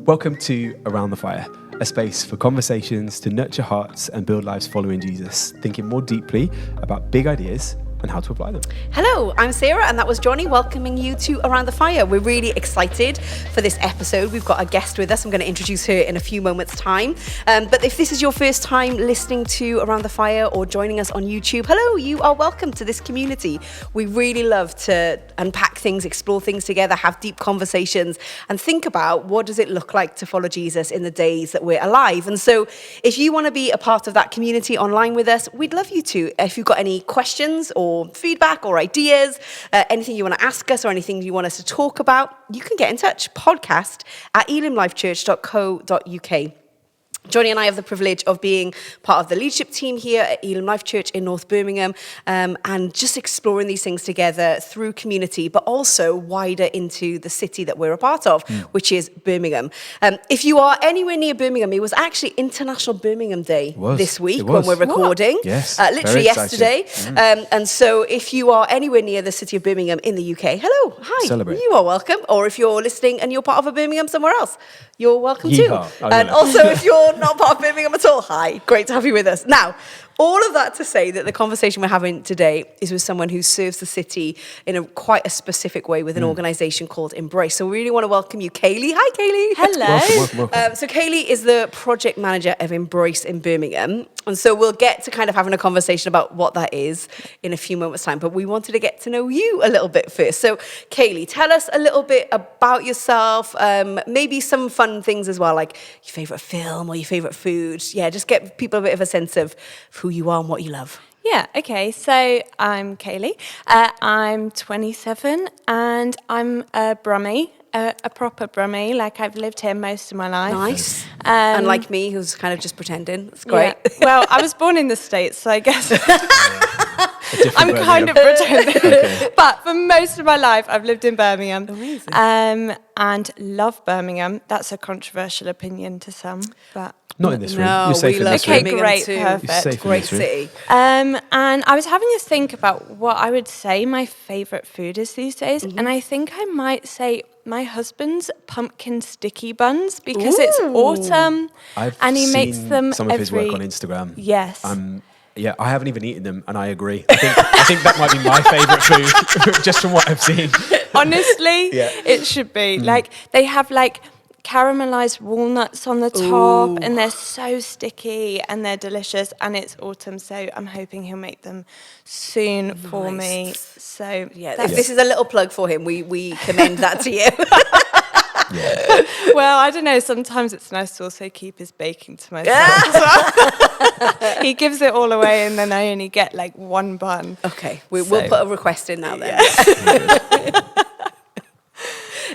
Welcome to Around the Fire, a space for conversations to nurture hearts and build lives following Jesus, thinking more deeply about big ideas and how to apply them. Hello, I'm Sarah, and that was Jonny welcoming you to Around the Fire. We're really excited for this episode. We've got a guest with us. I'm going to introduce her in a few moments' time. But if this is your first time listening to Around the Fire or joining us on YouTube, hello, you are welcome to this community. We really love to unpack things, explore things together, have deep conversations, and think about what does it look like to follow Jesus in the days that we're alive. And so if you want to be a part of that community online with us, we'd love you to. If you've got any questions or feedback or ideas, anything you want to ask us or anything you want us to talk about, you can get in touch. podcast@elimlifechurch.co.uk. Jonny and I have the privilege of being part of the leadership team here at Elim Life Church in North Birmingham, and just exploring these things together through community, but also wider into the city that we're a part of, which is Birmingham. If you are anywhere near Birmingham, it was actually International Birmingham Day this week when we're recording. Yes, literally yesterday. And so if you are anywhere near the city of Birmingham in the UK, hello, hi, Celebrate. You are welcome. Or if you're listening and you're part of a Birmingham somewhere else, you're welcome Yeehaw. too. And also if you're not part of Birmingham at all, hi, great to have you with us. Now, all of that to say that the conversation we're having today is with someone who serves the city in quite a specific way with an organisation called Embrace. So we really want to welcome you, Kaeli. Hi, Kaeli. Hello. Welcome. So Kaeli is the project manager of Embrace in Birmingham. And so we'll get to kind of having a conversation about what that is in a few moments' time. But we wanted to get to know you a little bit first. So Kaeli, tell us a little bit about yourself, maybe some fun things as well, like your favourite film or your favourite food. Yeah, just get people a bit of a sense of who you are and what you love. Yeah, okay, so I'm Kaeli. I'm 27 and I'm a Brummie, a proper Brummie. Like, I've lived here most of my life. Nice. Unlike me, who's kind of just pretending. That's great. Yeah. Well, I was born in the States, so I guess I'm kind of pretending. Okay. But for most of my life, I've lived in Birmingham. Amazing. And love Birmingham. That's a controversial opinion to some, but... Not in this room. No, You're safe we in love this Okay, room. Birmingham great, too. perfect. You're safe in Great this room. city. And I was having to think about what I would say my favourite food is these days. And I think I might say my husband's pumpkin sticky buns because it's autumn I've and he seen makes them some of his work every- on Instagram. Yes. Yeah, I haven't even eaten them, and I agree. I think that might be my favourite food, just from what I've seen. Honestly, Yeah. it should be. Like, they have like caramelized walnuts on the top and they're so sticky and they're delicious, and it's autumn, so I'm hoping he'll make them soon for me. Nice. So Yeah, that's- this is a little plug for him. We commend that to you. Yeah. well, I don't know, sometimes it's nice to also keep his baking to myself as well. He gives it all away and then I only get like one bun. Okay, we'll put a request in now then.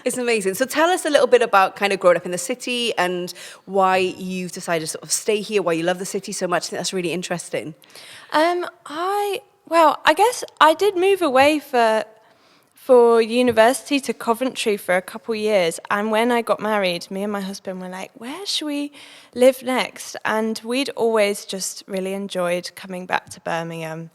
It's amazing. So tell us a little bit about kind of growing up in the city and why you've decided to sort of stay here, why you love the city so much. I think that's really interesting. I guess I did move away for university to Coventry for a couple of years, and when I got married, me and my husband were like, where should we live next? And we'd always just really enjoyed coming back to Birmingham.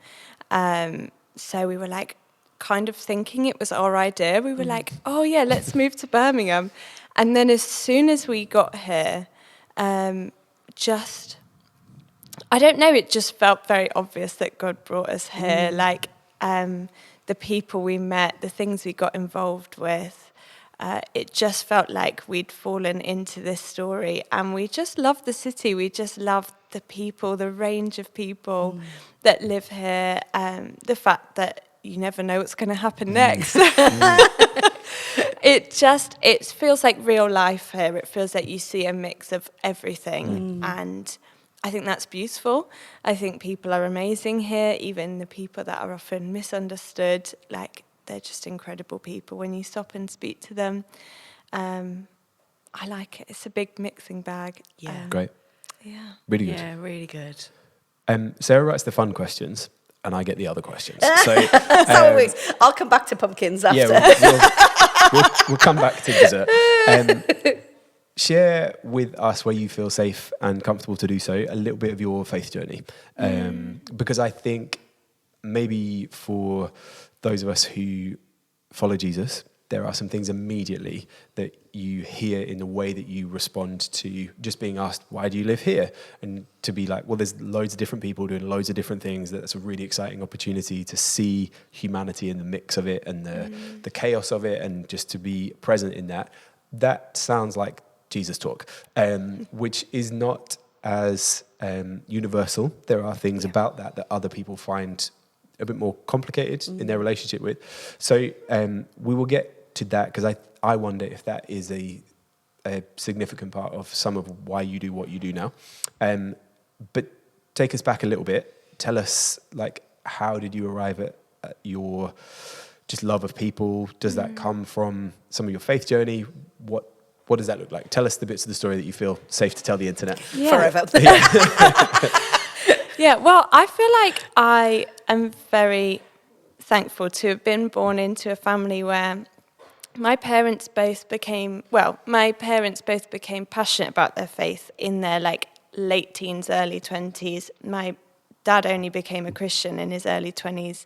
So we were like, kind of thinking it was our idea. We were like, oh yeah, let's move to Birmingham. And then as soon as we got here, I don't know, it just felt very obvious that God brought us here. Like, the people we met, the things we got involved with, it just felt like we'd fallen into this story, and we just loved the city. We just loved the people, the range of people that live here, the fact that you never know what's going to happen next. It feels like real life here. It feels like you see a mix of everything, and I think that's beautiful. I think people are amazing here, even the people that are often misunderstood. Like, they're just incredible people when you stop and speak to them. I like it. It's a big mixing bag. Yeah. Great. Yeah. Really good. Yeah, really good. Sarah writes the fun questions, and I get the other questions. So That's how it works. I'll come back to pumpkins after. Yeah, we'll come back to dessert. Share with us, where you feel safe and comfortable to do so, a little bit of your faith journey. Because I think maybe for those of us who follow Jesus, there are some things immediately that you hear in the way that you respond to just being asked, why do you live here? And to be like, well, there's loads of different people doing loads of different things. That's a really exciting opportunity to see humanity in the mix of it and the chaos of it, and just to be present in that. That sounds like Jesus talk, which is not as universal. There are things about that other people find a bit more complicated in their relationship with. So we will get to that, because I wonder if that is a significant part of some of why you do what you do now. But take us back a little bit. Tell us, like, how did you arrive at your just love of people? Does that come from some of your faith journey? What does that look like? Tell us the bits of the story that you feel safe to tell the internet. Forever. Yeah, well, I feel like I am very thankful to have been born into a family where my parents both became passionate about their faith in their like late teens, early 20s. My dad only became a Christian in his early 20s,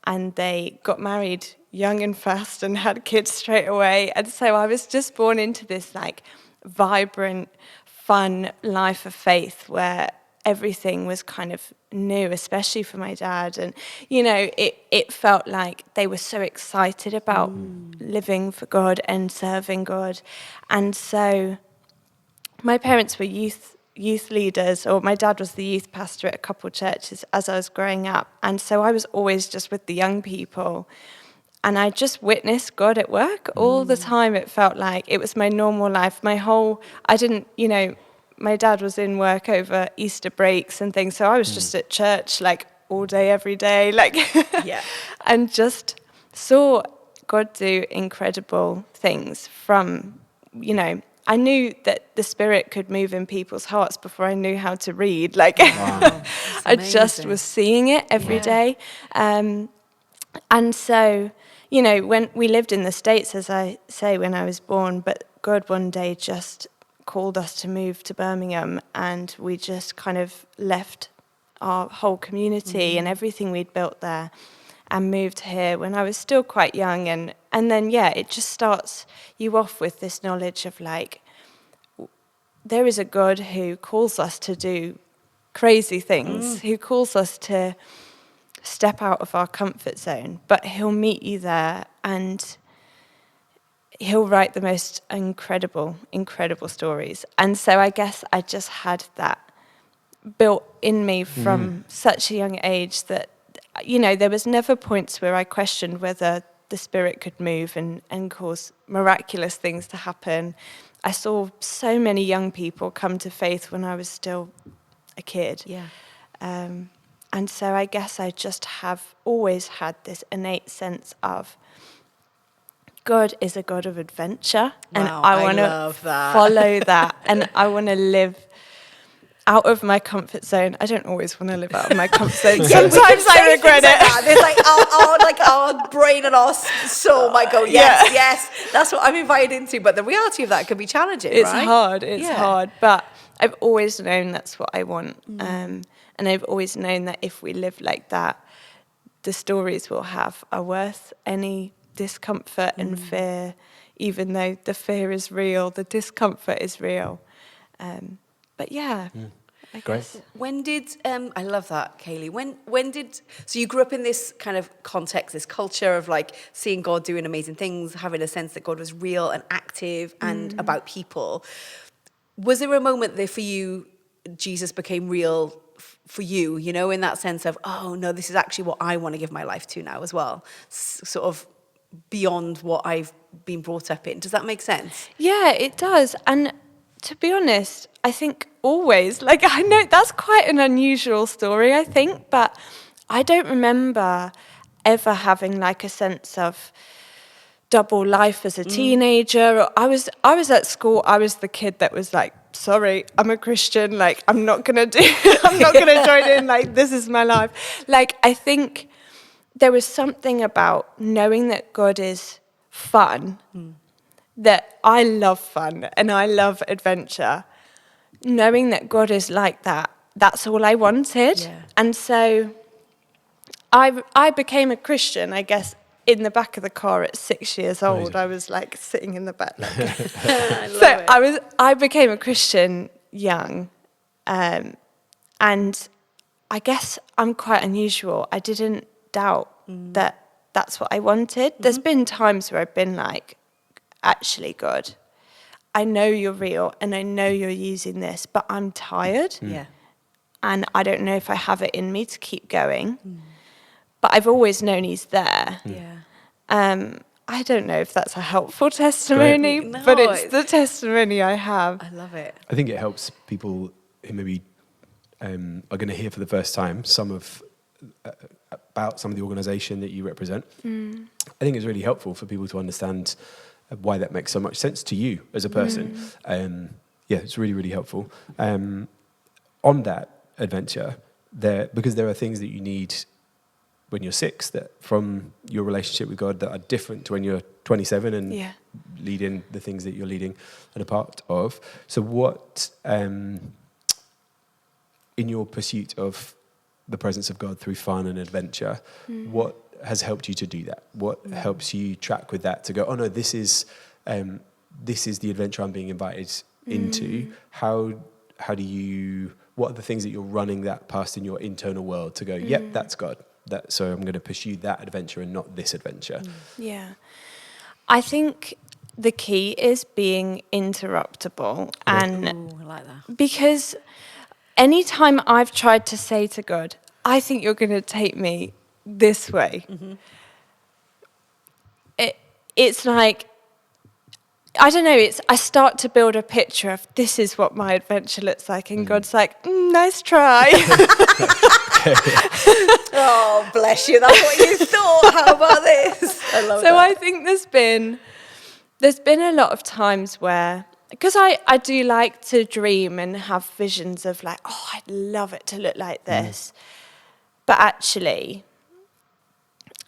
and they got married young and fast and had kids straight away. And so I was just born into this like vibrant, fun life of faith where everything was kind of new, especially for my dad. And, you know, it felt like they were so excited about living for God and serving God. And so my parents were youth leaders, or my dad was the youth pastor at a couple of churches as I was growing up. And so I was always just with the young people. And I just witnessed God at work all the time. It felt like it was my normal life. My dad was in work over Easter breaks and things, so I was just at church like all day, every day, like, and just saw God do incredible things from, you know, I knew that the Spirit could move in people's hearts before I knew how to read. Like, wow. I just was seeing it every day. And so, you know, when we lived in the States, as I say, when I was born, but God one day just called us to move to Birmingham, and we just kind of left our whole community and everything we'd built there and moved here when I was still quite young. And then, it just starts you off with this knowledge of like, there is a God who calls us to do crazy things, who calls us to step out of our comfort zone, but he'll meet you there and he'll write the most incredible stories. And so I guess I just had that built in me from such a young age that, you know, there was never points where I questioned whether the Spirit could move and cause miraculous things to happen. I saw so many young people come to faith when I was still a kid. Yeah. And so I guess I just have always had this innate sense of God is a God of adventure, and I want to follow that, and I want to live out of my comfort zone. I don't always want to live out of my comfort zone. Sometimes I regret it. There's like our brain and our soul might go, yes, that's what I'm invited into. But the reality of that can be challenging. It's hard. It's hard, but I've always known that's what I want. And I've always known that if we live like that, the stories we'll have are worth any discomfort and fear. Even though the fear is real, the discomfort is real. But I guess. When did I love that, Kaeli? When did so you grew up in this kind of context, this culture of like seeing God doing amazing things, having a sense that God was real and active and about people. Was there a moment there for you, Jesus became real for you, you know, in that sense of, oh no, this is actually what I want to give my life to now as well, sort of beyond what I've been brought up in. Does that make sense? Yeah, it does. And to be honest, I think always, like, I know that's quite an unusual story, I think, but I don't remember ever having like a sense of double life as a teenager. I was at school, I was the kid that was like, sorry, I'm a Christian, like, I'm not gonna join in, like, this is my life. Like, I think there was something about knowing that God is fun, that I love fun and I love adventure. Knowing that God is like that, that's all I wanted. Yeah. And so I became a Christian, I guess, in the back of the car at 6 years old. Amazing. I was like sitting in the back. I love So it. I became a Christian young, and I guess I'm quite unusual. I didn't doubt that that's what I wanted. There's been times where I've been like, actually, God, I know you're real and I know you're using this, but I'm tired. Yeah. And I don't know if I have it in me to keep going. But I've always known he's there. Yeah. I don't know if that's a helpful testimony, No, but it's the testimony I have. I love it. I think it helps people who maybe are going to hear for the first time about some of the organisation that you represent. I think it's really helpful for people to understand why that makes so much sense to you as a person. It's really, really helpful. On that adventure, because there are things that you need when you're 6 that from your relationship with God that are different to when you're 27 and leading the things that you're leading and a part of. So what, in your pursuit of the presence of God through fun and adventure, what has helped you to do that? What helps you track with that to go, oh no, this is the adventure I'm being invited into. How do you, what are the things that you're running that past in your internal world to go, yep, that's God. So I'm going to pursue that adventure and not this adventure. Yeah. I think the key is being interruptible. And Ooh, I like that. because anytime I've tried to say to God, I think you're going to take me this way, it's like, I don't know, I start to build a picture of this is what my adventure looks like, and God's like, nice try. Oh, bless you. That's what you thought. How about this? I love that. So I think there's been a lot of times where, because I do like to dream and have visions of like, oh, I'd love it to look like this. But actually,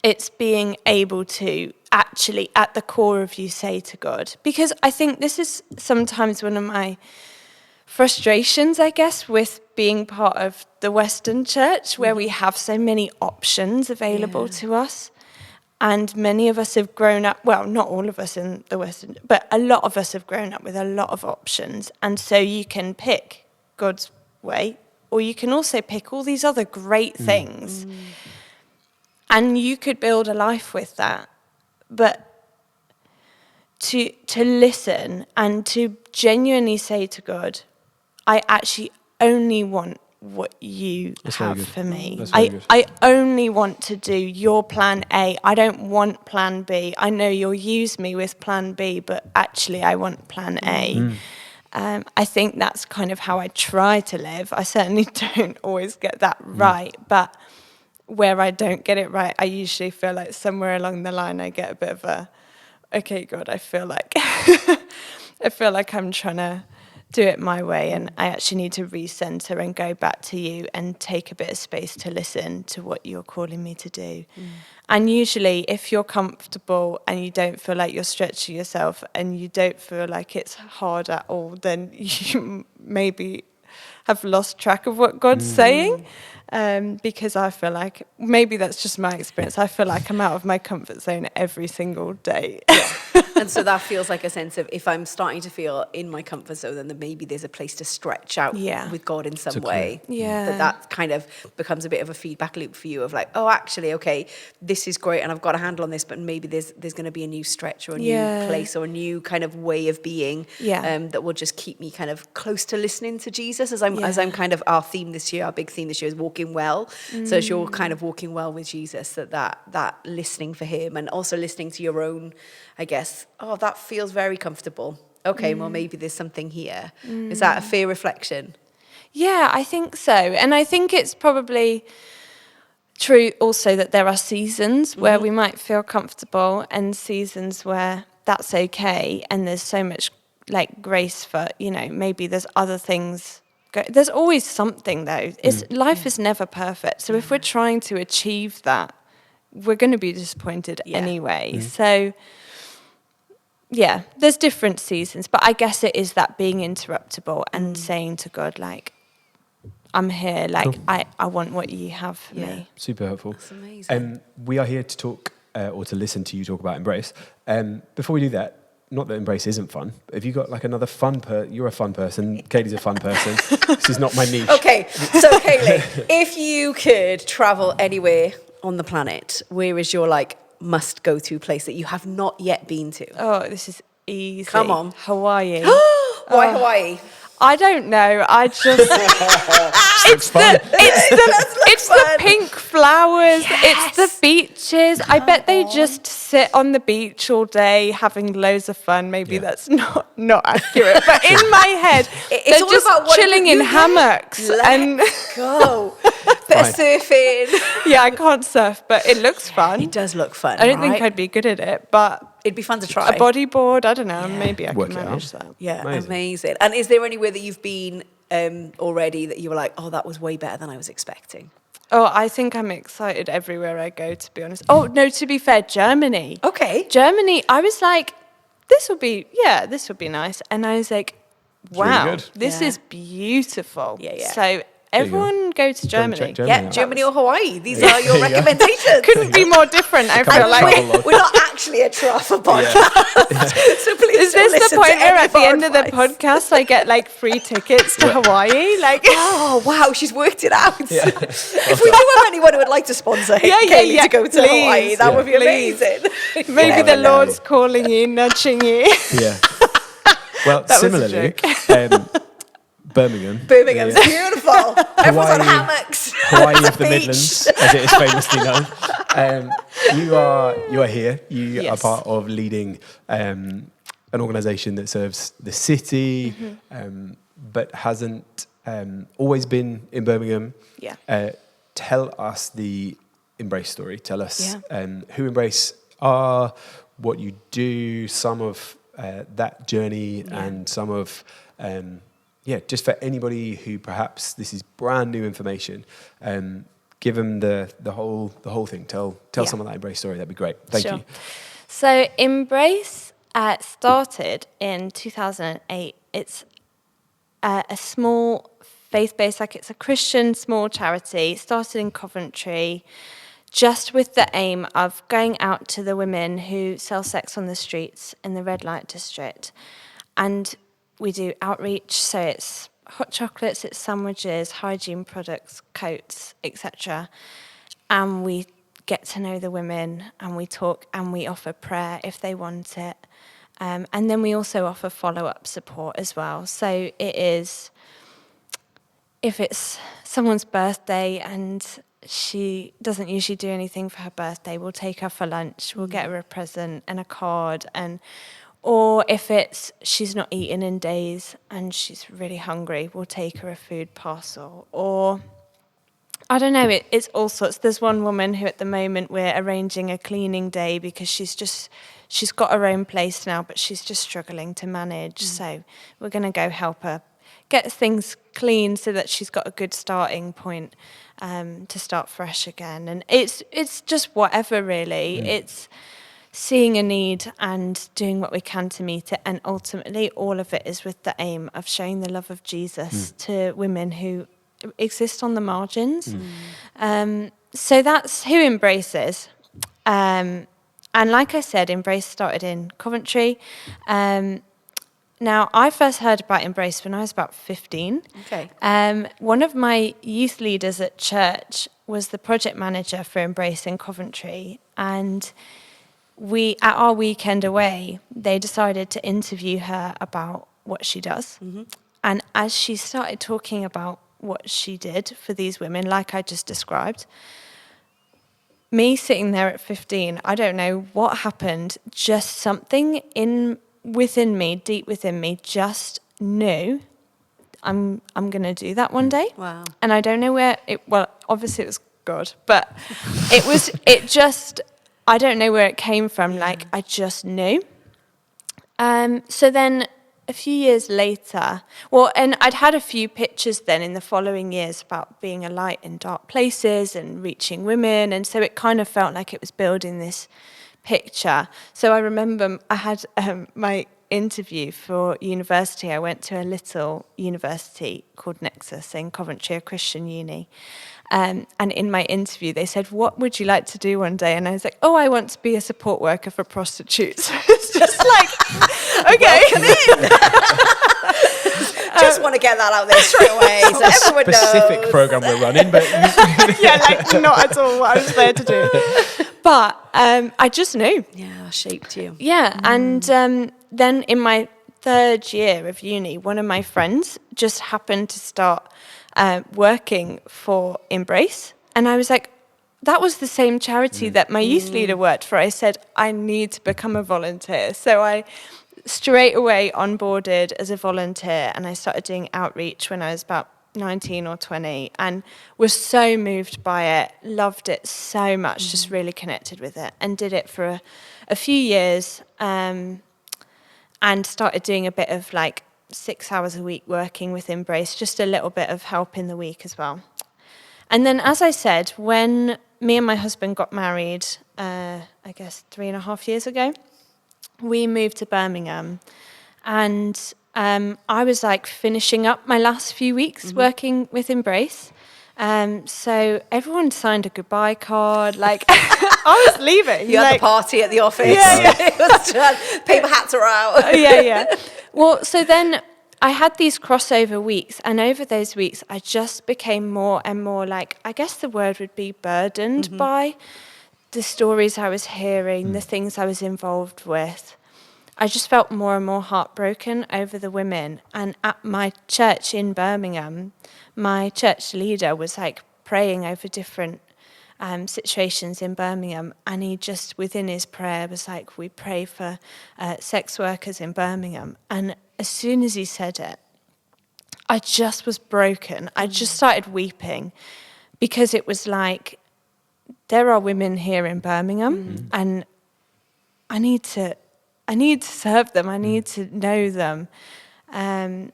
it's being able to actually at the core of you say to God, because I think this is sometimes one of my frustrations, I guess, with being part of the Western church, where we have so many options available to us. And many of us have grown up, well, not all of us in the Western, but a lot of us have grown up with a lot of options. And so you can pick God's way, or you can also pick all these other great things. And you could build a life with that. But to listen and to genuinely say to God, I actually only want what you have for me. I only want to do your plan A. I don't want plan B. I know you'll use me with plan B, but actually I want plan A. I think that's kind of how I try to live. I certainly don't always get that right, but where I don't get it right, I usually feel like somewhere along the line I get a bit of a, okay, God, I feel like I'm trying to do it my way, and I actually need to recenter and go back to you and take a bit of space to listen to what you're calling me to do. And usually if you're comfortable and you don't feel like you're stretching yourself and you don't feel like it's hard at all, then you maybe have lost track of what God's saying. Because I feel like, maybe that's just my experience, I feel like I'm out of my comfort zone every single day. And so that feels like a sense of, if I'm starting to feel in my comfort zone, then maybe there's a place to stretch out with God in some way. That kind of becomes a bit of a feedback loop for you of like, oh, actually, okay, this is great and I've got a handle on this, but maybe there's going to be a new stretch or a new place or a new kind of way of being that will just keep me kind of close to listening to Jesus as I'm kind of, our theme this year, our big theme this year is walking well. So as you're kind of walking well with Jesus, that listening for him and also listening to your own, I guess, oh, that feels very comfortable. Okay, well, maybe there's something here. Is that a fair reflection? Yeah, I think so. And I think it's probably true also that there are seasons where we might feel comfortable and seasons where that's okay. And there's so much like grace for, maybe there's other things. There's always something though. Life is never perfect. So if we're trying to achieve that, we're going to be disappointed anyway. So yeah, there's different seasons, but I guess it is that being interruptible and saying to God, like, I'm here, like, cool. I want what you have for me. Super helpful. That's amazing. We are here to talk or to listen to you talk about Embrace. Before we do that, not that Embrace isn't fun, but have you got like another you're a fun person, Kaeli's a fun person. This is not my niche. Okay, so Kaeli, if you could travel anywhere on the planet, where is your like must go to place that you have not yet been to? Oh, this is easy. Come on. Hawaii. Why Hawaii? I don't know. I just it's the pink flowers. Yes. It's the beaches. I bet they just sit on the beach all day having loads of fun. Maybe that's not accurate, but in my head, It's they're all just about what chilling in hammocks and go. Bit of surfing. yeah, I can't surf, but it looks fun. It does look fun. I don't think right? I'd be good at it, but It'd be fun to try. a bodyboard, I don't know. Maybe I Work can it manage out. that. Yeah, Amazing. amazing. And is there anywhere that you've been already that you were like, oh, that was way better than I was expecting? Oh, I think I'm excited everywhere I go, to be honest. Oh, no, to be fair, Germany. Okay. Germany, I was like, this will be nice. And I was like, wow, really good. this Yeah. is beautiful. Yeah. So everyone go to Germany. check Germany Yeah, out. Germany or Hawaii. These are your There you go. recommendations. Couldn't be more different, I Come feel on, like. travel log. We're not actually a travel podcast. So please Is don't this the listen point to where any at the of our end of the advice. podcast I get like free tickets to Hawaii? Like, Oh, wow, she's worked it out. If we do have anyone who would like to sponsor Kaeli to go to please. Hawaii, that would be Please. amazing. maybe Yeah, the I know. Lord's calling you, nudging you. Yeah. Well, That was a similarly, Birmingham. Birmingham's beautiful. Everyone's on Hawaii- hammocks. Hawaii At of the beach. Midlands, as it is famously known. You are here. You are Yes. part of leading an organisation that serves the city, but hasn't always been in Birmingham. Yeah. Tell us the Embrace story. Tell us Yeah. who Embrace are, what you do, some of that journey, and some of just for anybody who perhaps this is brand new information. Give them the whole thing. Tell some of that Embrace story. That'd be great. Thank you. So Embrace started in 2008. It's a small faith-based, like it's a Christian small charity. It started in Coventry, just with the aim of going out to the women who sell sex on the streets in the red light district. And we do outreach, so it's hot chocolates, it's sandwiches, hygiene products, coats, etc. And we get to know the women, and we talk, and we offer prayer if they want it. And then we also offer follow-up support as well. So it is, if it's someone's birthday and she doesn't usually do anything for her birthday, we'll take her for lunch, we'll get her a present and a card, or if it's she's not eaten in days and she's really hungry, we'll take her a food parcel. Or I don't know, it's all sorts. There's one woman who at the moment we're arranging a cleaning day because she's got her own place now, but she's just struggling to manage. So we're going to go help her get things clean so that she's got a good starting point to start fresh again. And it's just whatever, really. It's seeing a need and doing what we can to meet it. And ultimately, all of it is with the aim of showing the love of Jesus to women who exist on the margins. So that's who Embrace is. And like I said, Embrace started in Coventry. Now, I first heard about Embrace when I was about 15. Okay. One of my youth leaders at church was the project manager for Embrace in Coventry. And at our weekend away, they decided to interview her about what she does. And as she started talking about what she did for these women, like I just described, me sitting there at 15, I don't know what happened, just something within me, deep within me, just knew I'm going to do that one day. Wow. And I don't know where obviously it was God, but I don't know where it came from. Like, I just knew. So then a few years later, and I'd had a few pictures then in the following years about being a light in dark places and reaching women. And so it kind of felt like it was building this picture. So I remember I had my interview for university. I went to a little university called Nexus in Coventry, a Christian uni. And in my interview, they said, what would you like to do one day? And I was like, oh, I want to be a support worker for prostitutes. It's just like, okay. Welcome in. Just want to get that out there straight away so everyone Specific knows. program we're running, but Yeah, like not at all what I was there to do. But I just knew. Yeah, shaped you. Yeah, and then in my 3rd year of uni, one of my friends just happened to start working for Embrace. And I was like, that was the same charity that my youth leader worked for. I said, I need to become a volunteer. So I straight away onboarded as a volunteer, and I started doing outreach when I was about 19 or 20 and was so moved by it, loved it so much, just really connected with it, and did it for a few years, and started doing a bit of like 6 hours a week working with Embrace, just a little bit of help in the week as well. And then, as I said, when me and my husband got married, I guess 3.5 years ago, we moved to Birmingham, and I was like finishing up my last few weeks working with Embrace. So everyone signed a goodbye card. Like I was leaving. You had the party at the office. Yeah. It was paper hats are out. Yeah. Well, so then I had these crossover weeks, and over those weeks, I just became more and more like, I guess the word would be burdened by the stories I was hearing, the things I was involved with. I just felt more and more heartbroken over the women. And at my church in Birmingham, my church leader was like praying over different situations in Birmingham. And he just, within his prayer, was like, we pray for sex workers in Birmingham. And as soon as he said it, I just was broken. I just started weeping, because it was like, there are women here in Birmingham, and I need to serve them. I need to know them. And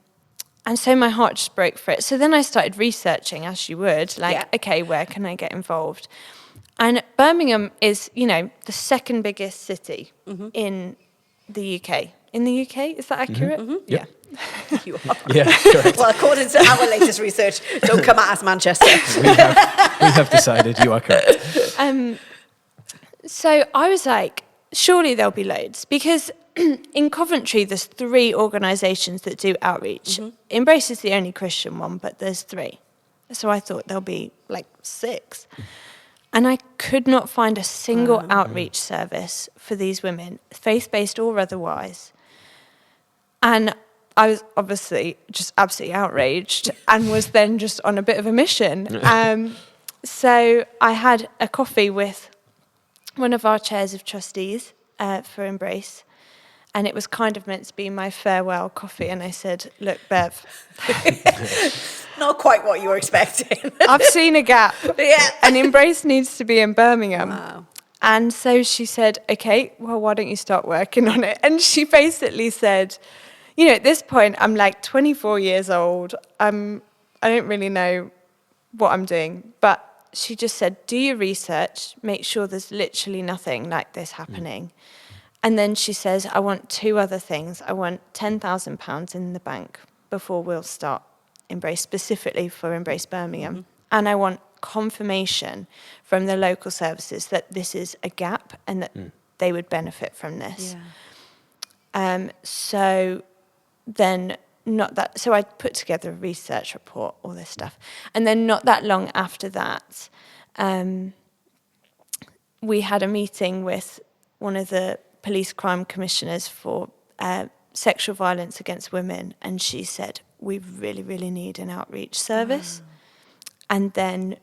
so my heart just broke for it. So then I started researching, as you would, okay, where can I get involved? And Birmingham is, the second biggest city in the UK. In the UK, is that accurate? Yep. You are. Yeah, correct. Well, according to our latest research, don't come at us, Manchester. We have decided you are correct. So I was like, surely there'll be loads, because in Coventry there's 3 organisations that do outreach. Embrace is the only Christian one, but there's 3. So I thought there'll be like 6. And I could not find a single outreach service for these women, faith-based or otherwise. And I was obviously just absolutely outraged, and was then just on a bit of a mission. So I had a coffee with one of our chairs of trustees for Embrace, and it was kind of meant to be my farewell coffee. And I said, look, Bev, Not quite what you were expecting. I've seen a gap, Yeah. and Embrace needs to be in Birmingham. Wow. And so she said, okay, well, why don't you start working on it? And she basically said, at this point, I'm like 24 years old. I don't really know what I'm doing. But she just said, do your research, make sure there's literally nothing like this happening. And then she says, I want 2 other things. I want £10,000 in the bank before we'll start Embrace, specifically for Embrace Birmingham. And I want confirmation from the local services that this is a gap and that they would benefit from this. So I put together a research report, all this stuff. And then not that long after that, we had a meeting with one of the police crime commissioners for sexual violence against women. And she said, we really, really need an outreach service. And then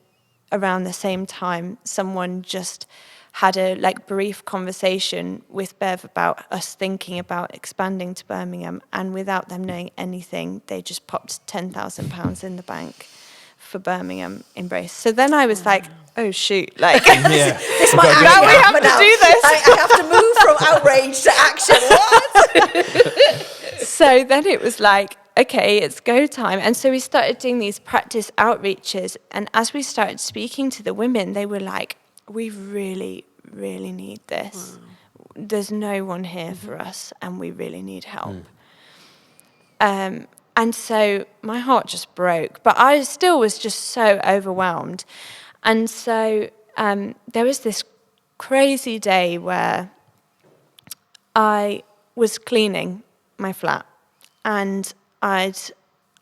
around the same time, someone just had a brief conversation with Bev about us thinking about expanding to Birmingham, and without them knowing anything, they just popped £10,000 in the bank for Birmingham Embrace. So then I was like, oh shoot, This might actually now we have happen to now. do this. I have to move from outrage to action. What? So then it was like, okay, it's go time. And so we started doing these practice outreaches, and as we started speaking to the women, they were like, we really, really need this. There's no one here for us, and we really need help. And And so my heart just broke, but I still was just so overwhelmed. And so there was this crazy day where I was cleaning my flat, and I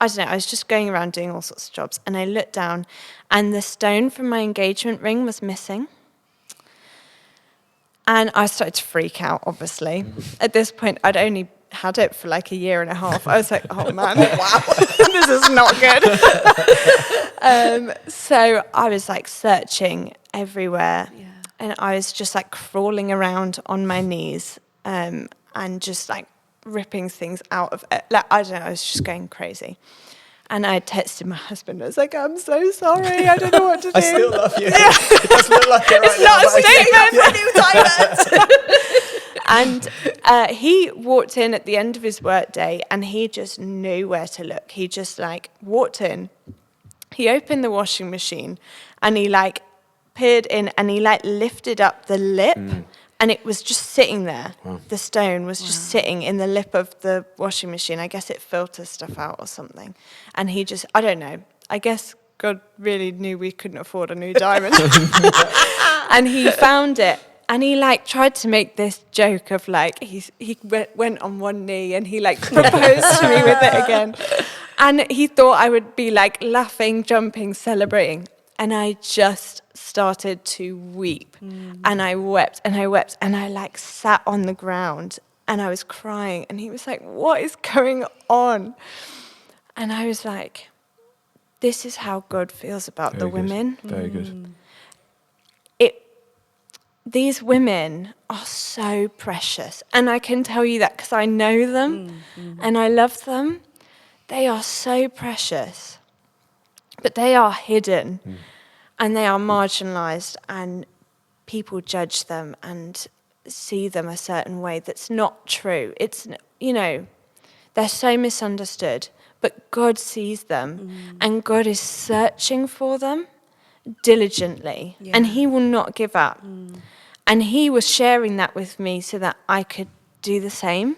don't know, I was just going around doing all sorts of jobs, and I looked down, and the stone from my engagement ring was missing. And I started to freak out, obviously. At this point, I'd only had it for like a year and a half. I was like, oh man, wow, this is not good. So I was like searching everywhere, and I was just like crawling around on my knees, and just like ripping things out of it. Like, I don't know, I was just going crazy. And I texted my husband. I was like, I'm so sorry. I don't know what to do. I still love you. It doesn't look like it right It's not a statement. And he walked in at the end of his work day, and he just knew where to look. He just like walked in. He opened the washing machine, and he like peered in, and he like lifted up the lip. And it was just sitting there. Wow. The stone was just sitting in the lip of the washing machine. I guess it filters stuff out or something. And he just, I don't know, I guess God really knew we couldn't afford a new diamond. And he found it. And he like tried to make this joke of like, he went on one knee and he like proposed to me with it again. And he thought I would be like laughing, jumping, celebrating. And I just started to weep. And I wept and I wept, and I like sat on the ground and I was crying, and he was like, what is going on? And I was like, this is how God feels about the women. Very good. These women are so precious, and I can tell you that because I know them and I love them. They are so precious, but they are hidden. And they are marginalised, and people judge them and see them a certain way that's not true. It's, you know, they're so misunderstood, but God sees them, and God is searching for them diligently, and he will not give up. And he was sharing that with me so that I could do the same.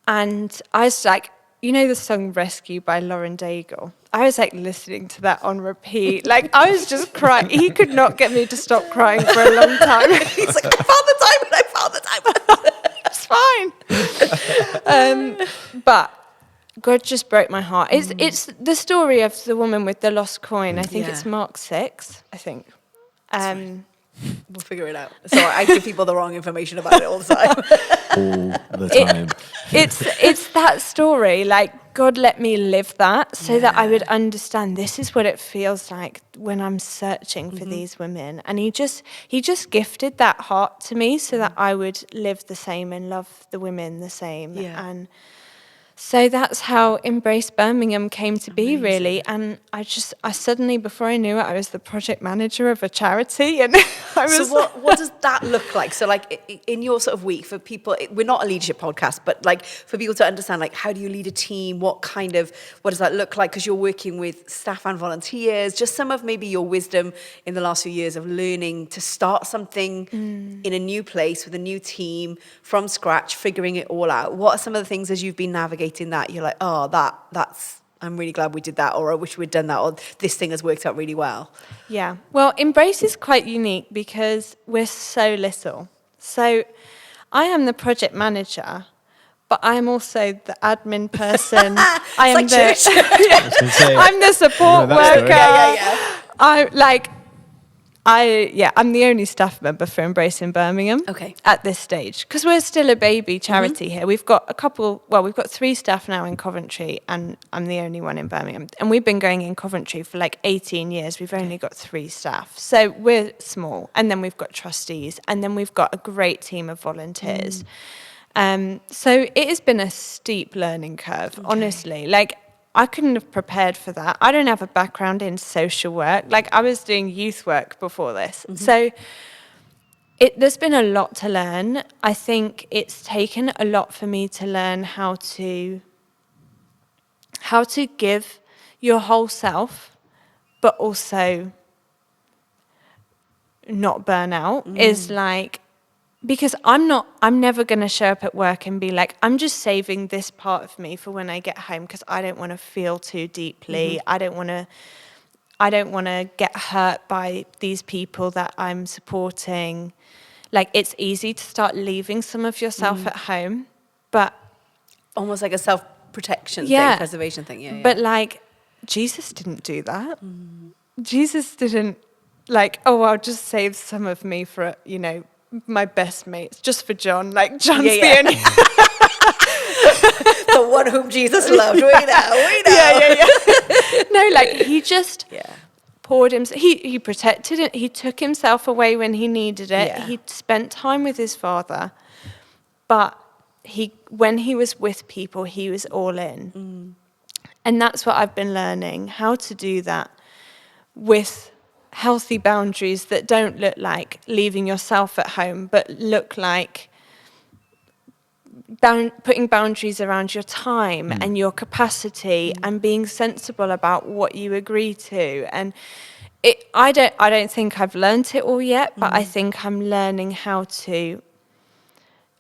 And I was like, you know the song Rescue by Lauren Daigle? I was like listening to that on repeat. Like, I was just crying. He could not get me to stop crying for a long time. He's like, I found the diamond. It's fine. But God just broke my heart. It's the story of the woman with the lost coin. I think it's Mark 6, I think. We'll figure it out. Sorry, I give people the wrong information about it all the time. All the time. It's that story. Like, God let me live that so that I would understand this is what it feels like when I'm searching for these women. And he just gifted that heart to me so that I would live the same and love the women the same. And so that's how Embrace Birmingham came to be, really. And I suddenly, before I knew it, I was the project manager of a charity. And I was. So what does that look like? So like in your sort of week, for people, we're not a leadership podcast, but like for people to understand, like, how do you lead a team? What does that look like? Because you're working with staff and volunteers. Just some of maybe your wisdom in the last few years of learning to start something in a new place with a new team from scratch, figuring it all out. What are some of the things as you've been navigating that you're like, oh, that's I'm really glad we did that, or I wish we'd done that, or this thing has worked out really well? Yeah, well, Embrace is quite unique because we're so little. So I am the project manager, but I am also the admin person. I'm the support worker. I'm the only staff member for Embrace in Birmingham at this stage, because we're still a baby charity here. We've got we've got 3 staff now in Coventry, and I'm the only one in Birmingham. And we've been going in Coventry for like 18 years. We've only got 3 staff. So we're small. And then we've got trustees, and then we've got a great team of volunteers. So it has been a steep learning curve, honestly. Like, I couldn't have prepared for that. I don't have a background in social work. Like, I was doing youth work before this. So there's been a lot to learn. I think it's taken a lot for me to learn how to give your whole self, but also not burn out, is like because I'm never going to show up at work and be like, I'm just saving this part of me for when I get home because I don't want to feel too deeply. I don't want to get hurt by these people that I'm supporting. Like, it's easy to start leaving some of yourself at home, but Almost like a self-protection yeah, thing, preservation thing. Yeah. But like, Jesus didn't do that. Jesus didn't like, oh, I'll just save some of me for, my best mates, just for John. Like, John's the only... The one whom Jesus loved. We know. Yeah. No, like, he just poured himself. He protected it. He took himself away when he needed it. Yeah. He spent time with his Father. But when he was with people, he was all in. And that's what I've been learning, how to do that with healthy boundaries that don't look like leaving yourself at home, but look like putting boundaries around your time and your capacity and being sensible about what you agree to. And I don't think I've learnt it all yet, but I think I'm learning how to.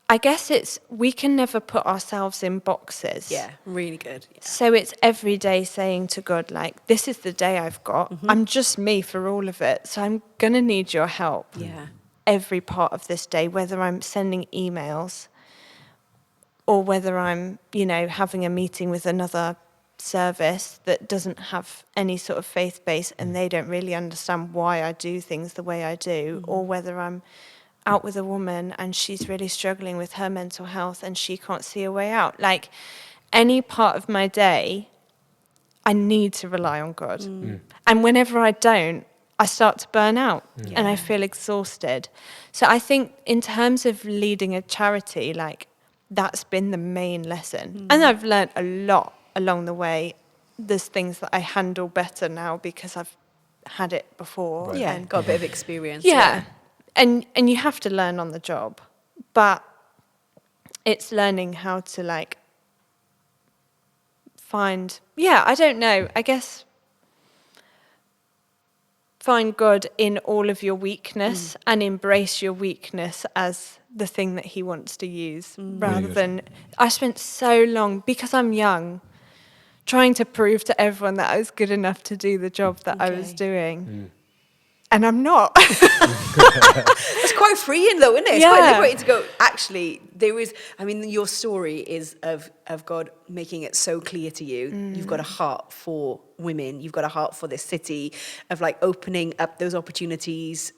I guess we can never put ourselves in boxes. Yeah, really good. Yeah. So it's every day saying to God, like, this is the day I've got. I'm just me for all of it. So I'm going to need your help. Yeah. Every part of this day, whether I'm sending emails or whether I'm, having a meeting with another service that doesn't have any sort of faith base and they don't really understand why I do things the way I do, or whether I'm out with a woman and she's really struggling with her mental health and she can't see a way out. Like, any part of my day, I need to rely on God. And whenever I don't, I start to burn out and I feel exhausted. So I think in terms of leading a charity, like, that's been the main lesson. And I've learned a lot along the way. There's things that I handle better now because I've had it before. Right. Yeah, and got a bit of experience. Yeah. And you have to learn on the job, but it's learning how to, like, find, I don't know, I guess find God in all of your weakness and embrace your weakness as the thing that he wants to use, rather than, I spent so long, because I'm young, trying to prove to everyone that I was good enough to do the job that I was doing. And I'm not. It's quite freeing though, isn't it? It's quite liberating to go, actually, your story is of God making it so clear to you. You've got a heart for women. You've got a heart for this city, of like opening up those opportunities.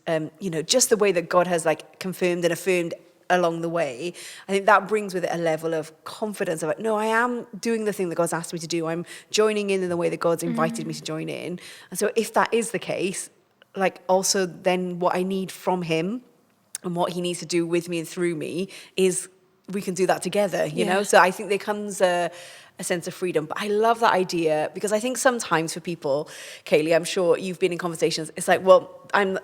Just the way that God has like confirmed and affirmed along the way. I think that brings with it a level of confidence of, no, I am doing the thing that God's asked me to do. I'm joining in the way that God's invited me to join in. And so if that is the case, like, also then what I need from him and what he needs to do with me and through me is we can do that together, you know? So I think there comes a sense of freedom. But I love that idea, because I think sometimes for people, Kaeli, I'm sure you've been in conversations, it's like, well,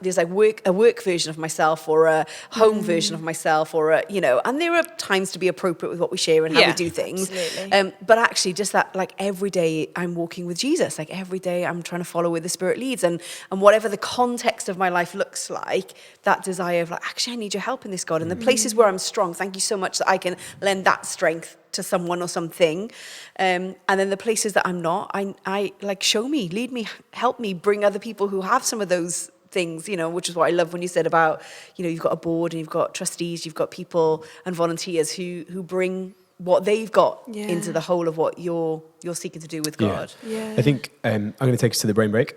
there's like a work version of myself or a home version of myself, or and there are times to be appropriate with what we share and how we do things. Absolutely. But actually just that, like, every day I'm walking with Jesus, like every day I'm trying to follow where the Spirit leads, and whatever the context of my life looks like, that desire of like, actually I need your help in this, God, and the places where I'm strong, thank you so much that I can lend that strength to someone or something, and then the places that I'm not, I like, show me, lead me, help me, bring other people who have some of those things, which is what I love when you said about, you've got a board and you've got trustees, you've got people and volunteers who bring what they've got into the whole of what you're seeking to do with God. I think I'm going to take us to the brain break,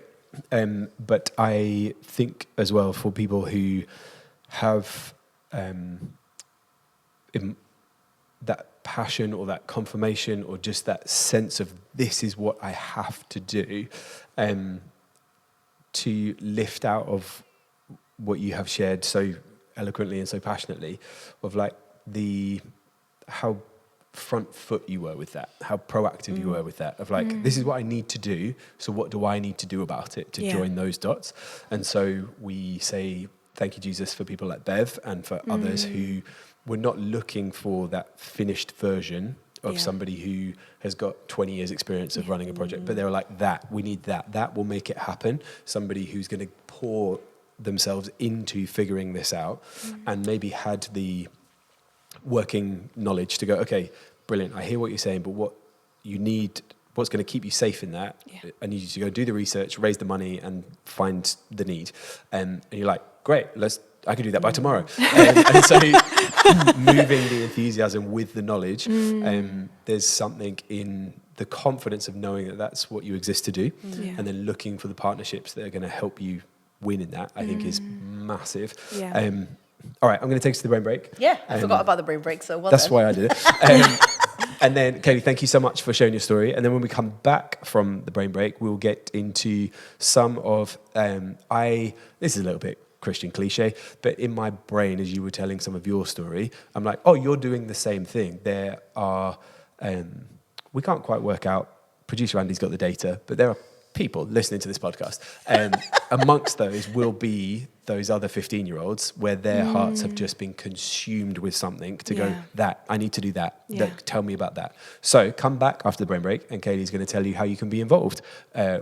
but I think as well, for people who have that passion or that confirmation or just that sense of this is what I have to do, to lift out of what you have shared so eloquently and so passionately, of like how front foot you were with that, how proactive you were with that, of like, this is what I need to do, so what do I need to do about it to join those dots? And so we say thank you, Jesus, for people like Bev and for others who were not looking for that finished version of somebody who has got 20 years experience of running a project, but they were like, we need that will make it happen. Somebody who's going to pour themselves into figuring this out and maybe had the working knowledge to go, okay, brilliant, I hear what you're saying, but what you need, what's going to keep you safe in that, I need you to go do the research, raise the money and find the need. And you're like, great, I can do that by tomorrow. And so moving the enthusiasm with the knowledge, there's something in the confidence of knowing that that's what you exist to do, and then looking for the partnerships that are going to help you win in that, I think is massive. All right, I'm going to take us to the brain break. Yeah, I forgot about the brain break, so that's why I did it. And then, Kaeli, thank you so much for sharing your story. And then when we come back from the brain break, we'll get into some of, this is a little bit Christian cliche, but in my brain, as you were telling some of your story, I'm like, oh, you're doing the same thing. There are, we can't quite work out, producer Andy's got the data, but there are people listening to this podcast. Amongst those will be those other 15-year-olds where their hearts have just been consumed with something to go, that, I need to do that. Tell me about that. So come back after the brain break and Kaeli's going to tell you how you can be involved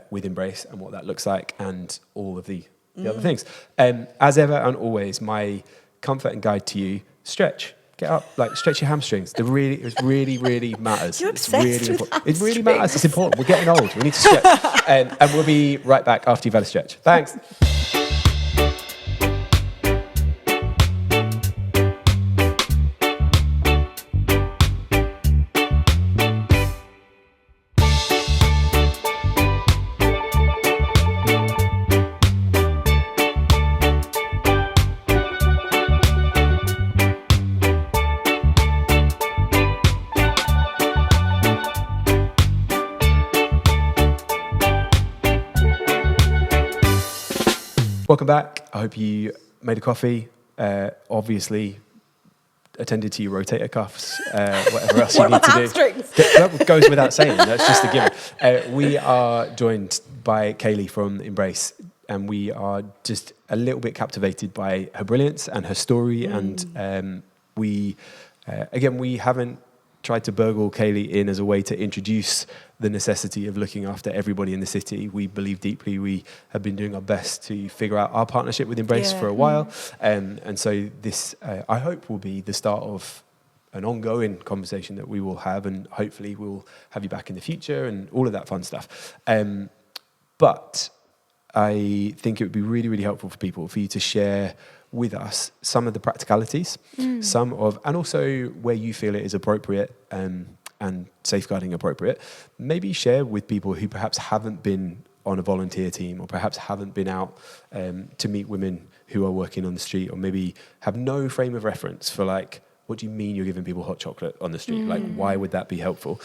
with Embrace and what that looks like and all of the other things. As ever and always, my comfort and guide to you, stretch. Get up, stretch your hamstrings. It really matters. You're obsessed with hamstrings. It really matters. It's important. We're getting old. We need to stretch. And we'll be right back after you've had a stretch. Thanks. Welcome back. I hope you made a coffee, obviously attended to your rotator cuffs, whatever else you need to do. That goes without saying, that's just a given. We are joined by Kaeli from Embrace, and we are just a little bit captivated by her brilliance and her story, and we haven't tried to burgle Kaeli in as a way to introduce the necessity of looking after everybody in the city. We believe deeply. We have been doing our best to figure out our partnership with Embrace for a while. And so this, I hope, will be the start of an ongoing conversation that we will have, and hopefully we'll have you back in the future and all of that fun stuff. But I think it would be really, really helpful for people, for you to share with us some of the practicalities, and also where you feel it is appropriate and safeguarding appropriate. Maybe share with people who perhaps haven't been on a volunteer team, or perhaps haven't been out to meet women who are working on the street, or maybe have no frame of reference for what do you mean you're giving people hot chocolate on the street? Why would that be helpful?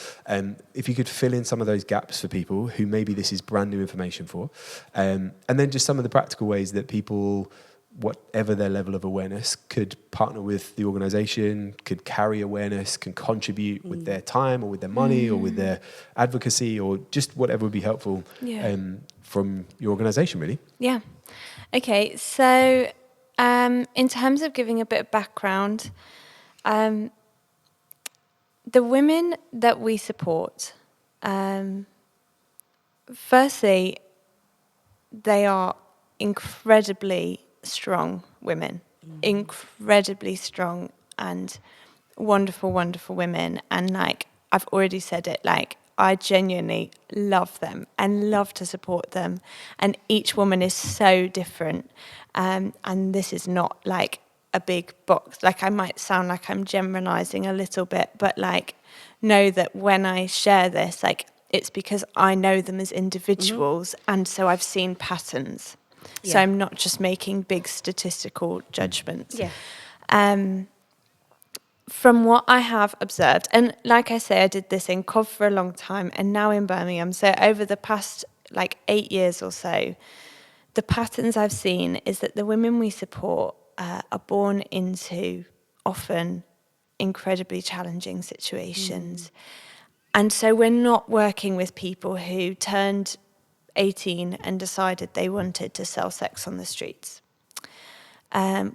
If you could fill in some of those gaps for people who maybe this is brand new information for, and then just some of the practical ways that people, whatever their level of awareness, could partner with the organisation, could carry awareness, can contribute with their time or with their money or with their advocacy, or just whatever would be helpful from your organisation, really. Yeah. Okay, so in terms of giving a bit of background, the women that we support, firstly, they are incredibly strong women, incredibly strong and wonderful, wonderful women. And I've already said it, I genuinely love them and love to support them. And each woman is so different. And this is not a big box. I might sound like I'm generalizing a little bit, but know that when I share this, it's because I know them as individuals. And so I've seen patterns. So I'm not just making big statistical judgments. From what I have observed, and like I say, I did this in Cov for a long time and now in Birmingham. So over the past 8 years or so, the patterns I've seen is that the women we support are born into often incredibly challenging situations. And so we're not working with people who turned 18 and decided they wanted to sell sex on the streets.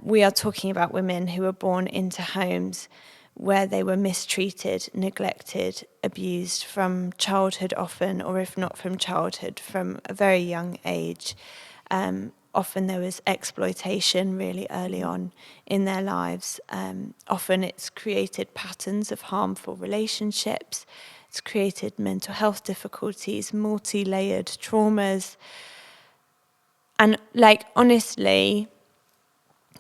We are talking about women who were born into homes where they were mistreated, neglected, abused from childhood often, or if not from childhood, from a very young age. often there was exploitation really early on in their lives. Often it's created patterns of harmful relationships. It's created mental health difficulties, multi-layered traumas. And like, honestly,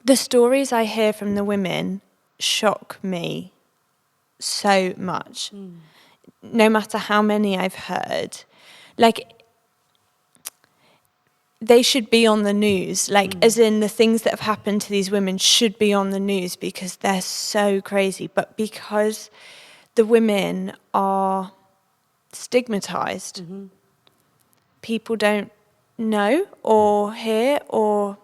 the stories I hear from the women shock me so much. No matter how many I've heard. Like, they should be on the news, like, as in the things that have happened to these women should be on the news because they're so crazy. But because the women are stigmatized, people don't know or hear or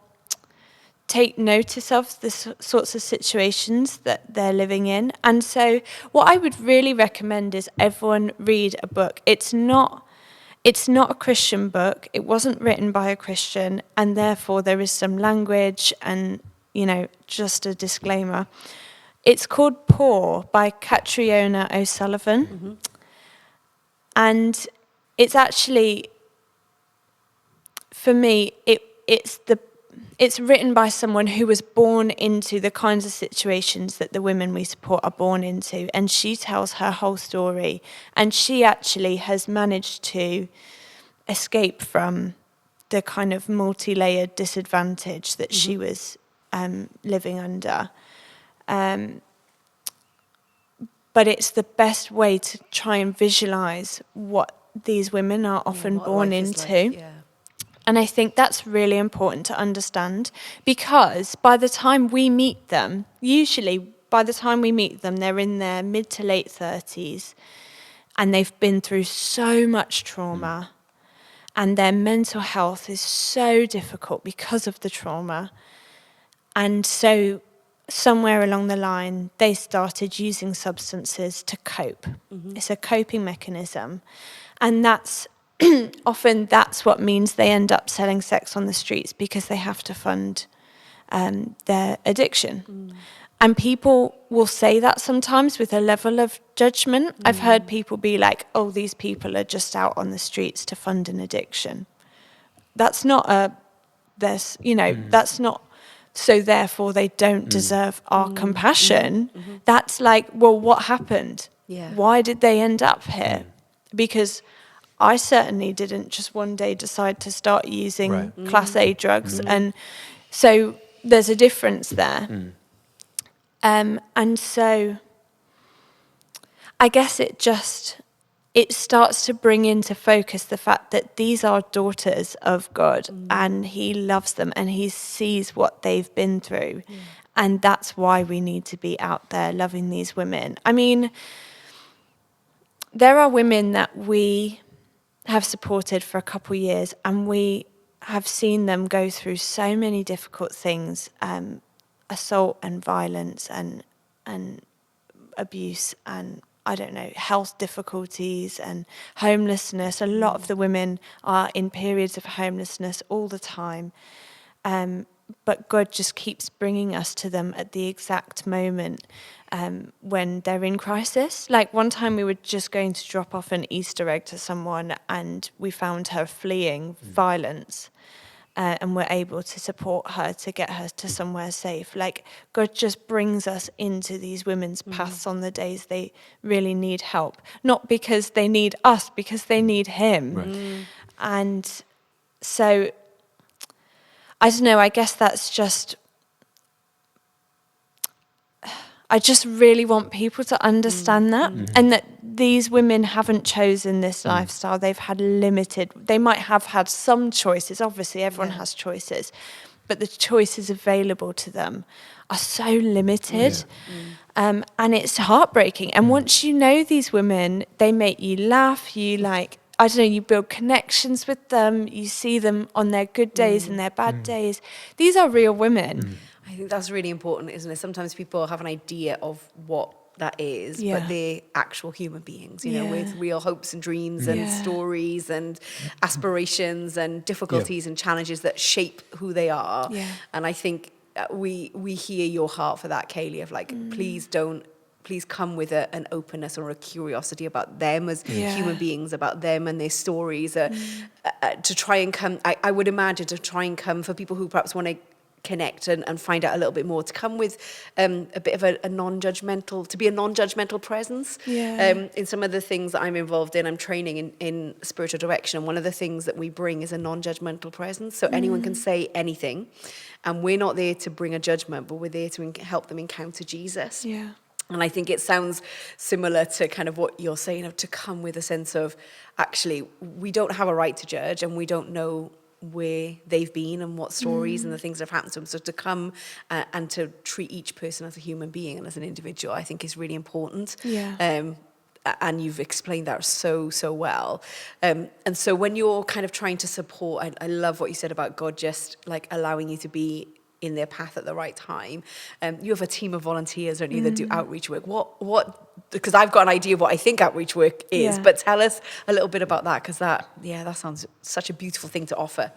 take notice of the sorts of situations that they're living in. And so what I would really recommend is everyone read a book. It's not a Christian book. It wasn't written by a Christian, and therefore there is some language and, you know, just a disclaimer. It's called Poor by Catriona O'Sullivan. And it's actually, for me, it's written by someone who was born into the kinds of situations that the women we support are born into. And she tells her whole story. And she actually has managed to escape from the kind of multi-layered disadvantage that she was living under. But it's the best way to try and visualize what these women are often born into. And I think that's really important to understand, because by the time we meet them, usually by the time we meet them, they're in their mid to late 30s and they've been through so much trauma and their mental health is so difficult because of the trauma. And so somewhere along the line, they started using substances to cope. It's a coping mechanism. And that's often that's what means they end up selling sex on the streets, because they have to fund their addiction. And people will say that sometimes with a level of judgment. I've heard people be like, oh, these people are just out on the streets to fund an addiction. That's not that's not, so therefore they don't deserve our compassion. That's like, well, what happened? Why did they end up here? Because I certainly didn't just one day decide to start using Class A drugs. And so there's a difference there. And so I guess it starts to bring into focus the fact that these are daughters of God and he loves them and he sees what they've been through. And that's why we need to be out there loving these women. I mean, there are women that we have supported for a couple of years and we have seen them go through so many difficult things, assault and violence and abuse and, I don't know, health difficulties and homelessness. A lot of the women are in periods of homelessness all the time. But God just keeps bringing us to them at the exact moment when they're in crisis. Like one time we were just going to drop off an Easter egg to someone and we found her fleeing violence. And we're able to support her to get her to somewhere safe. Like God just brings us into these women's paths on the days they really need help. Not because they need us, because they need him. And so, I don't know, I guess that's just, I just really want people to understand that. And that these women haven't chosen this lifestyle. They've had they might have had some choices. Obviously, everyone has choices. But the choices available to them are so limited. And it's heartbreaking. And once you know these women, they make you laugh. You like, I don't know, you build connections with them. You see them on their good days and their bad days. These are real women. I think that's really important, isn't it? Sometimes people have an idea of what that is, but they're actual human beings, you know, with real hopes and dreams and stories and aspirations and difficulties and challenges that shape who they are. And I think we hear your heart for that, Kaeli, of like, please don't please come with an openness or a curiosity about them as Yeah. human beings, about them and their stories, to try and come, I would imagine, to try and come for people who perhaps want to connect and find out a little bit more, to come with a bit of a non-judgmental, to be a non-judgmental presence. In some of the things that I'm involved in, I'm training in spiritual direction, and one of the things that we bring is a non-judgmental presence, so anyone can say anything, and we're not there to bring a judgment, but we're there to help them encounter Jesus. And I think it sounds similar to kind of what you're saying, of to come with a sense of, actually, we don't have a right to judge, and we don't know where they've been and what stories and the things that have happened to them. So to come and to treat each person as a human being and as an individual, I think is really important. And you've explained that so well. And so when you're kind of trying to support, I love what you said about God just like allowing you to be in their path at the right time. You have a team of volunteers, don't you, that do outreach work. What? Because I've got an idea of what I think outreach work is, but tell us a little bit about that, because that sounds such a beautiful thing to offer.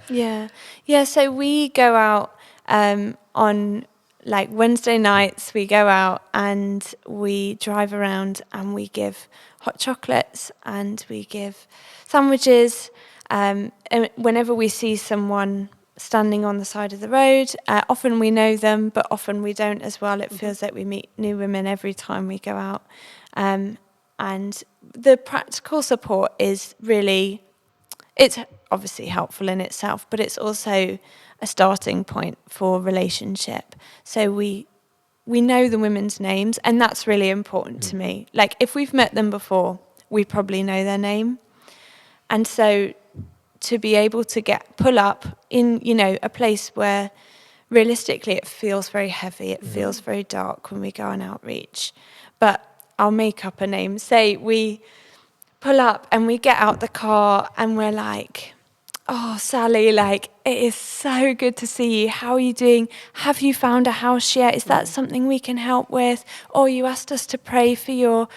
So we go out on like Wednesday nights, we go out and we drive around and we give hot chocolates and we give sandwiches. And whenever we see someone standing on the side of the road, often we know them, but often we don't as well. It feels like we meet new women every time we go out. And the practical support is really, it's obviously helpful in itself, but it's also a starting point for relationship. So we know the women's names, and that's really important to me. Like, if we've met them before, we probably know their name. And so to be able to pull up in, a place where realistically it feels very heavy, it feels very dark when we go on outreach. But I'll make up a name. Say we pull up and we get out the car and we're like, "Oh, Sally, like, it is so good to see you. How are you doing? Have you found a house yet? Is that something we can help with? Or you asked us to pray for your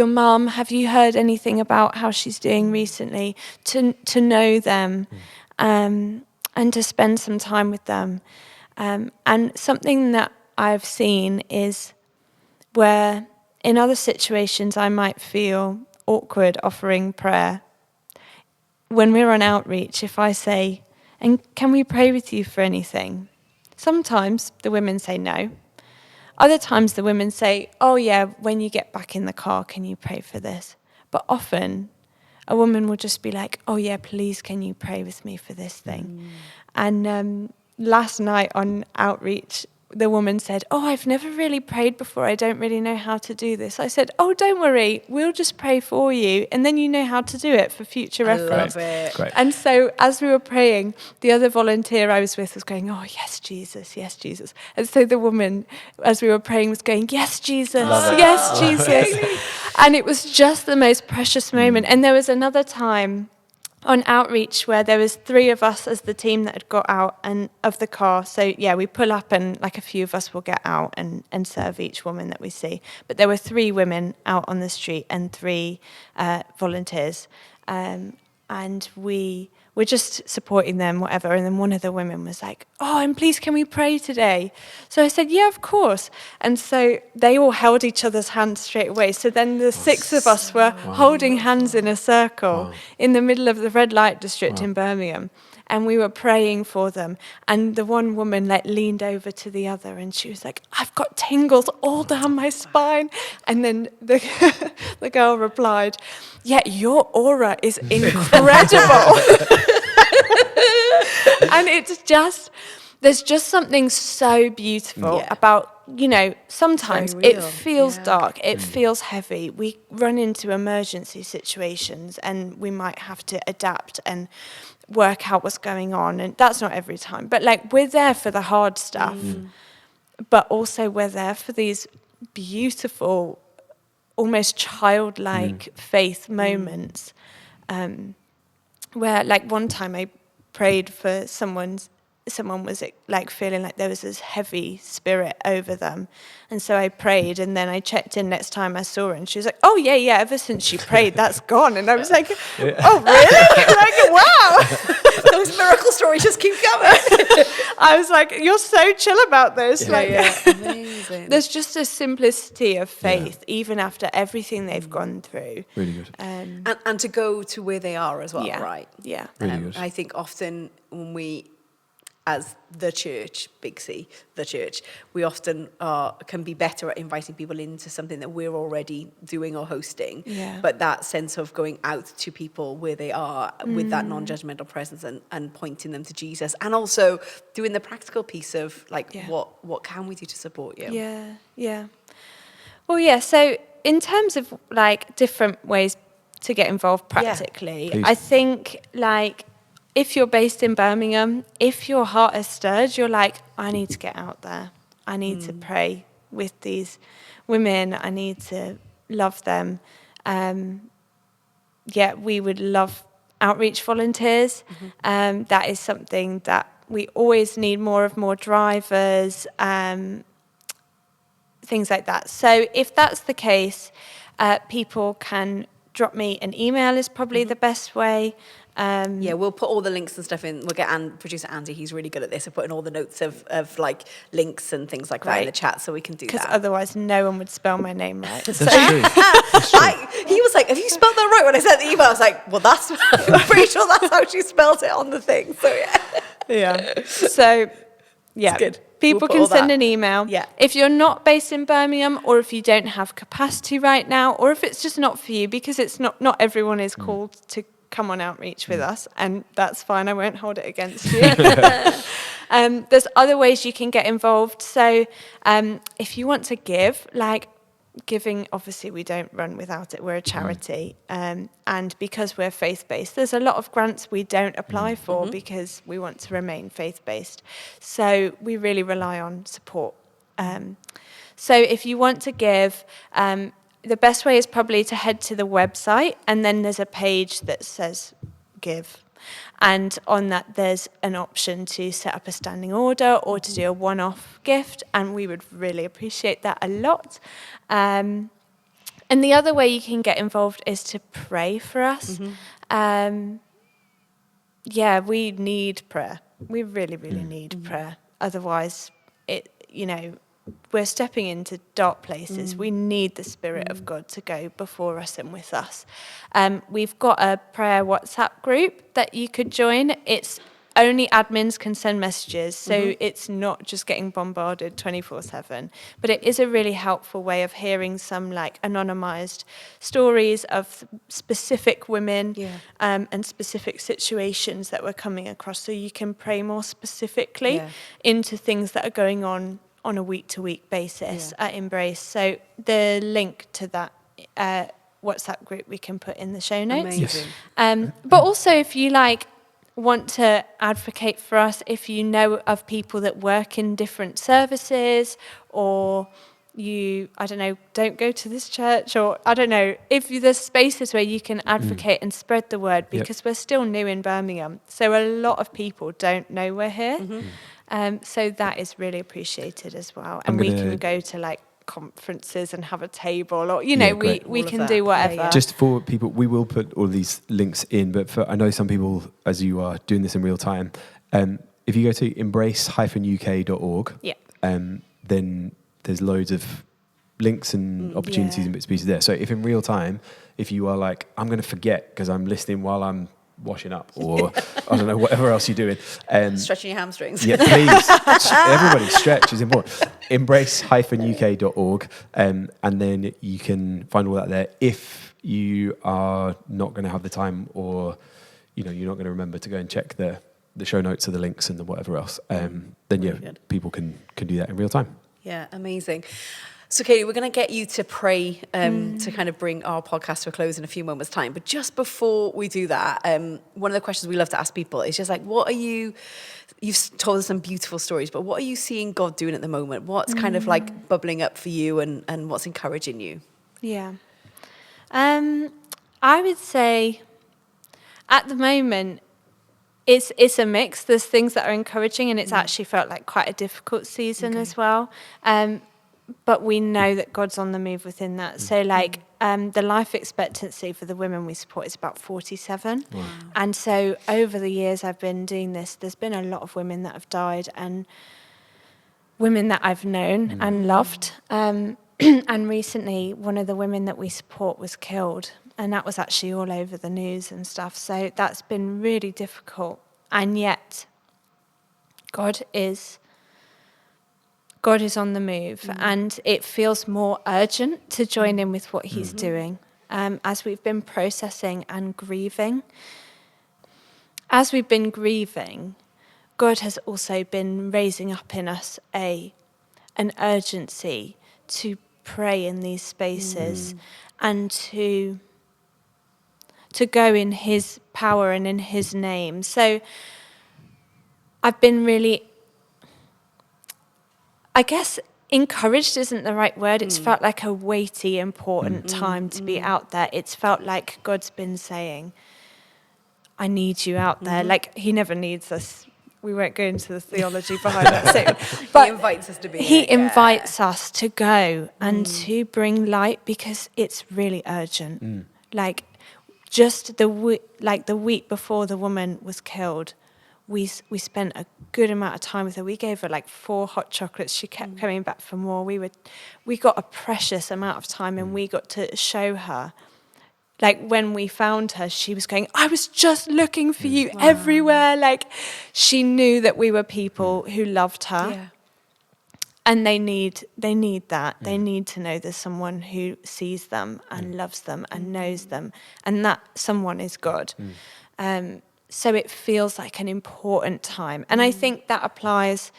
mum. Have you heard anything about how she's doing recently?" To know them and to spend some time with them. And something that I've seen is where in other situations I might feel awkward offering prayer. When we're on outreach, if I say, "And can we pray with you for anything?" Sometimes the women say no. Other times the women say, "Oh yeah, when you get back in the car, can you pray for this?" But often a woman will just be like, "Oh yeah, please, can you pray with me for this thing?" And last night on outreach, the woman said, "Oh, I've never really prayed before. I don't really know how to do this." I said, "Oh, don't worry. We'll just pray for you. And then you know how to do it for future reference." I love it. Great. And so as we were praying, the other volunteer I was with was going, "Oh, yes, Jesus, yes, Jesus." And so the woman, as we were praying, was going, "Yes, Jesus, yes, Jesus." And it was just the most precious moment. And there was another time on outreach where there was 3 of us as the team that had got out and of the car. So yeah, we pull up and like a few of us will get out and serve each woman that we see. But there were 3 women out on the street and 3 volunteers. And we were just supporting them, whatever. And then one of the women was like, "Oh, and please, can we pray today?" So I said, "Yeah, of course." And so they all held each other's hands straight away. So then the 6 of us were holding hands in a circle in the middle of the red light district in Birmingham. And we were praying for them. And the one woman like leaned over to the other and she was like, "I've got tingles all down my spine." And then the girl replied, "Yeah, your aura is incredible." And it's just, there's just something so beautiful about, sometimes Very real. it feels dark, it feels heavy. We run into emergency situations and we might have to adapt and work out what's going on. And that's not every time. But like, we're there for the hard stuff, but also we're there for these beautiful, almost childlike faith moments, where like one time I prayed for someone was like feeling like there was this heavy spirit over them, and so I prayed, and then I checked in next time I saw her and she was like, "Oh yeah, ever since you prayed that's gone." And I was like, "Oh really?" Like, wow. Those miracle stories just keep coming. I was like, you're so chill about this. Amazing. There's just a simplicity of faith, even after everything they've gone through. Really good. And to go to where they are as well, right? Yeah. Really good. I think often when we, as the church, big C, the church, we often can be better at inviting people into something that we're already doing or hosting. Yeah. But that sense of going out to people where they are with that non-judgmental presence and pointing them to Jesus, and also doing the practical piece of like, what can we do to support you? Yeah. Well, yeah, so in terms of like different ways to get involved practically, Please. I think like if you're based in Birmingham, if your heart is stirred, you're like, I need to get out there. I need to pray with these women. I need to love them. We would love outreach volunteers. That is something that we always need more drivers, things like that. So if that's the case, people can drop me an email is probably the best way. We'll put all the links and stuff in. We'll get producer Andy, he's really good at this, of putting all the notes of like links and things like that in the chat, so we can do that. Because otherwise no one would spell my name right. That's true. That's true. He was like, have you spelled that right? When I sent the email, I was like, well, I'm pretty sure that's how she spelled it on the thing. So yeah. Good. People We'll can put all send that. an email. Yeah. If you're not based in Birmingham, or if you don't have capacity right now, or if it's just not for you, because it's not everyone is called to come on outreach with us, and that's fine. I won't hold it against you. There's other ways you can get involved. So if you want to give, like giving, obviously we don't run without it. We're a charity. And because we're faith-based, there's a lot of grants we don't apply for because we want to remain faith-based. So we really rely on support. So if you want to give, the best way is probably to head to the website, and then there's a page that says give. And on that, there's an option to set up a standing order or to do a one-off gift, and we would really appreciate that a lot. And the other way you can get involved is to pray for us. We need prayer. We really, really need prayer. Otherwise, we're stepping into dark places. We need the Spirit of God to go before us and with us. We've got a prayer WhatsApp group that you could join. It's only admins can send messages, so it's not just getting bombarded 24/7. But it is a really helpful way of hearing some like anonymized stories of specific women and specific situations that we're coming across, so you can pray more specifically into things that are going on a week-to-week basis at Embrace. So the link to that WhatsApp group we can put in the show notes. Amazing. But also if you want to advocate for us, if you know of people that work in different services, or don't go to this church, or if there's spaces where you can advocate and spread the word, because we're still new in Birmingham, so a lot of people don't know we're here. So that is really appreciated as well. And we can go to conferences and have a table, or we can do whatever. Just for people, we will put all these links in, but I know some people, as you are doing this in real time, if you go to embrace-uk.org, then there's loads of links and opportunities and bits and pieces there. So if in real time, if you are like, I'm going to forget because I'm listening while I'm washing up, or I don't know, whatever else you're doing. Stretching your hamstrings. Yeah, please. Everybody, stretch is important. Embrace-uk.org, and then you can find all that there. If you are not going to have the time, or you're not going to remember to go and check the show notes or the links and the whatever else, then people can do that in real time. Yeah, amazing. So, Kaeli, we're going to get you to pray to kind of bring our podcast to a close in a few moments' time. But just before we do that, one of the questions we love to ask people is just you've told us some beautiful stories, but what are you seeing God doing at the moment? What's kind of bubbling up for you, and what's encouraging you? Yeah. I would say at the moment, it's a mix. There's things that are encouraging, and it's actually felt like quite a difficult season as well. but we know that God's on the move within that. So like the life expectancy for the women we support is about 47. Wow. And so over the years I've been doing this, there's been a lot of women that have died, and women that I've known and loved. And recently one of the women that we support was killed, and that was actually all over the news and stuff. So that's been really difficult. And yet God is on the move, and it feels more urgent to join in with what he's doing. As we've been processing and grieving, God has also been raising up in us an urgency to pray in these spaces and to go in his power and in his name. So I've been really, I guess encouraged isn't the right word. It's felt like a weighty, important time to be out there. It's felt like God's been saying, I need you out there. Like, he never needs us. We won't go into the theology behind that. But he invites us to be. He invites us to go and to bring light, because it's really urgent. Like, just the week before the woman was killed, we spent a good amount of time with her. We gave her like 4 hot chocolates. She kept coming back for more. We got a precious amount of time, and we got to show her. Like, when we found her, she was going, I was just looking for you everywhere. Like, she knew that we were people who loved her. Yeah. And they need that. They need to know there's someone who sees them and loves them and knows them. And that someone is God. So it feels like an important time. And I think that applies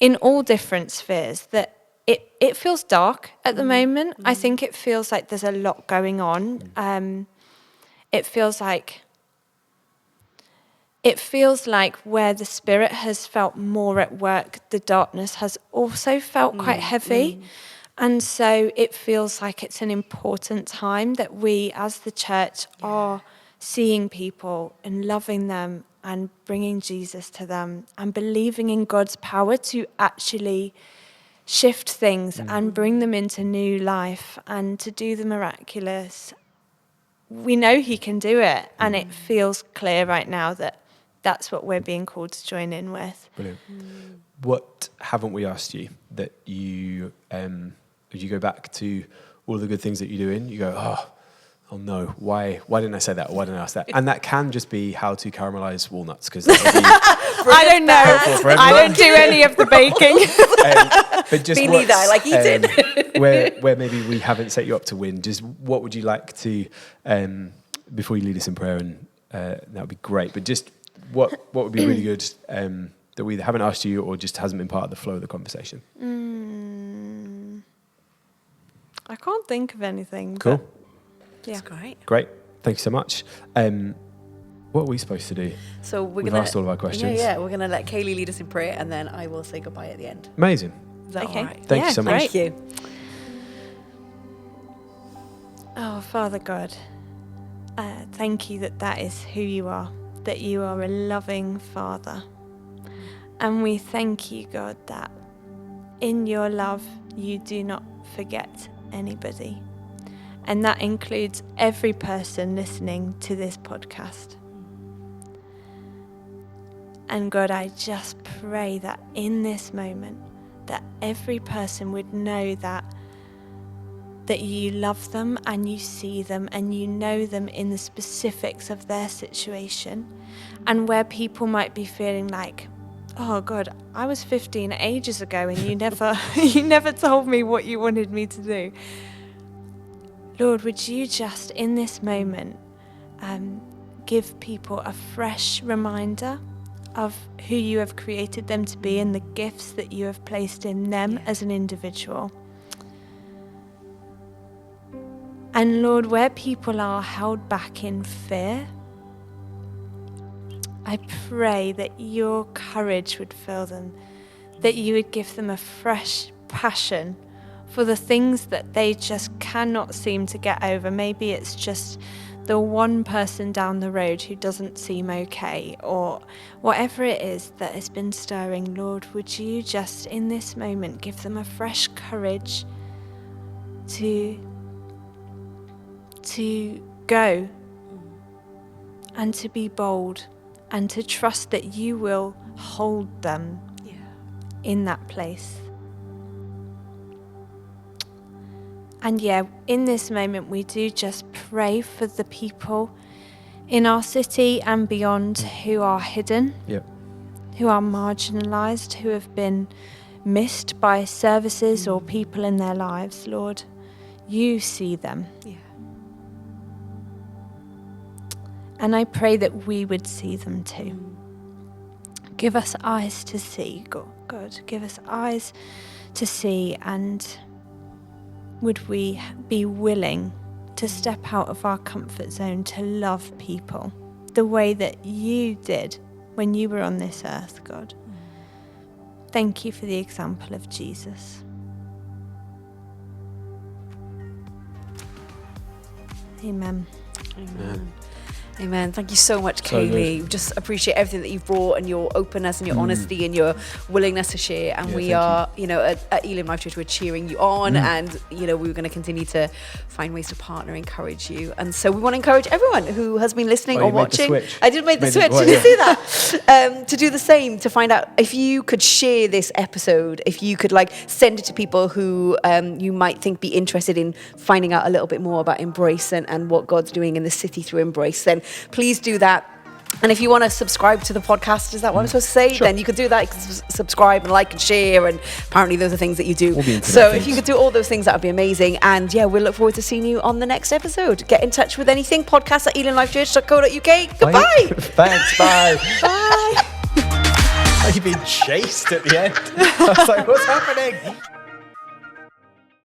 in all different spheres, that it feels dark at the moment. I think it feels like there's a lot going on. It feels like where the Spirit has felt more at work, the darkness has also felt quite heavy. And so it feels like it's an important time that we as the church are seeing people and loving them and bringing Jesus to them and believing in God's power to actually shift things and bring them into new life and to do the miraculous. We know he can do it, and it feels clear right now that that's what we're being called to join in with. Brilliant. What haven't we asked you that you, if you go back to all the good things that you're doing, you go, oh no, why didn't I say that? Or why didn't I ask that? And that can just be how to caramelize walnuts, because I don't know. I don't do any of the baking. But just Me neither. I like eating. where maybe we haven't set you up to win, just what would you like to, before you lead us in prayer, and that would be great, but just what would be really good that we either haven't asked you or just hasn't been part of the flow of the conversation? I can't think of anything. Cool. That's great. Great. Thank you so much. What are we supposed to do? So We've asked all of our questions. Yeah. We're going to let Kaeli lead us in prayer, and then I will say goodbye at the end. Amazing. Is that Okay. all right? Thank you so much. Thank you. Oh, Father God, thank you that is who you are, that you are a loving Father. And we thank you, God, that in your love you do not forget anybody. And that includes every person listening to this podcast. And God, I just pray that in this moment, that every person would know that you love them and you see them and you know them in the specifics of their situation. And where people might be feeling like, oh God, I was 15 ages ago and you never told me what you wanted me to do. Lord, would you just in this moment give people a fresh reminder of who you have created them to be and the gifts that you have placed in them as an individual. And Lord, where people are held back in fear, I pray that your courage would fill them, that you would give them a fresh passion for the things that they just cannot seem to get over. Maybe it's just the one person down the road who doesn't seem okay, or whatever it is that has been stirring. Lord, would you just in this moment give them a fresh courage to go and to be bold and to trust that you will hold them in that place. And in this moment we do just pray for the people in our city and beyond who are hidden, who are marginalised, who have been missed by services or people in their lives. Lord, you see them. And I pray that we would see them too. Give us eyes to see, God. Give us eyes to see, and would we be willing to step out of our comfort zone to love people the way that you did when you were on this earth, God. Thank you for the example of Jesus. Amen. Amen. Amen. Thank you so much, Kaeli. Just appreciate everything that you've brought and your openness and your honesty and your willingness to share. And we are, at Elim Life Church, we're cheering you on, and we're going to continue to find ways to partner, encourage you. And so we want to encourage everyone who has been listening or watching. I did make the switch. Did you see that? To do the same, to find out if you could share this episode, if you could send it to people who you might think be interested in finding out a little bit more about Embrace and what God's doing in the city through Embrace, then please do that. And if you want to subscribe to the podcast, is that what I'm supposed to say? Sure. Then you could do that. You can subscribe and like and share, and apparently those are things that you do. So if you could do all those things, that would be amazing. And we'll look forward to seeing you on the next episode. Get in touch with anything, podcast@elimlifechurch.co.uk. Goodbye. Thanks, bye. Bye. Are you being chased at the end? I was like, what's happening?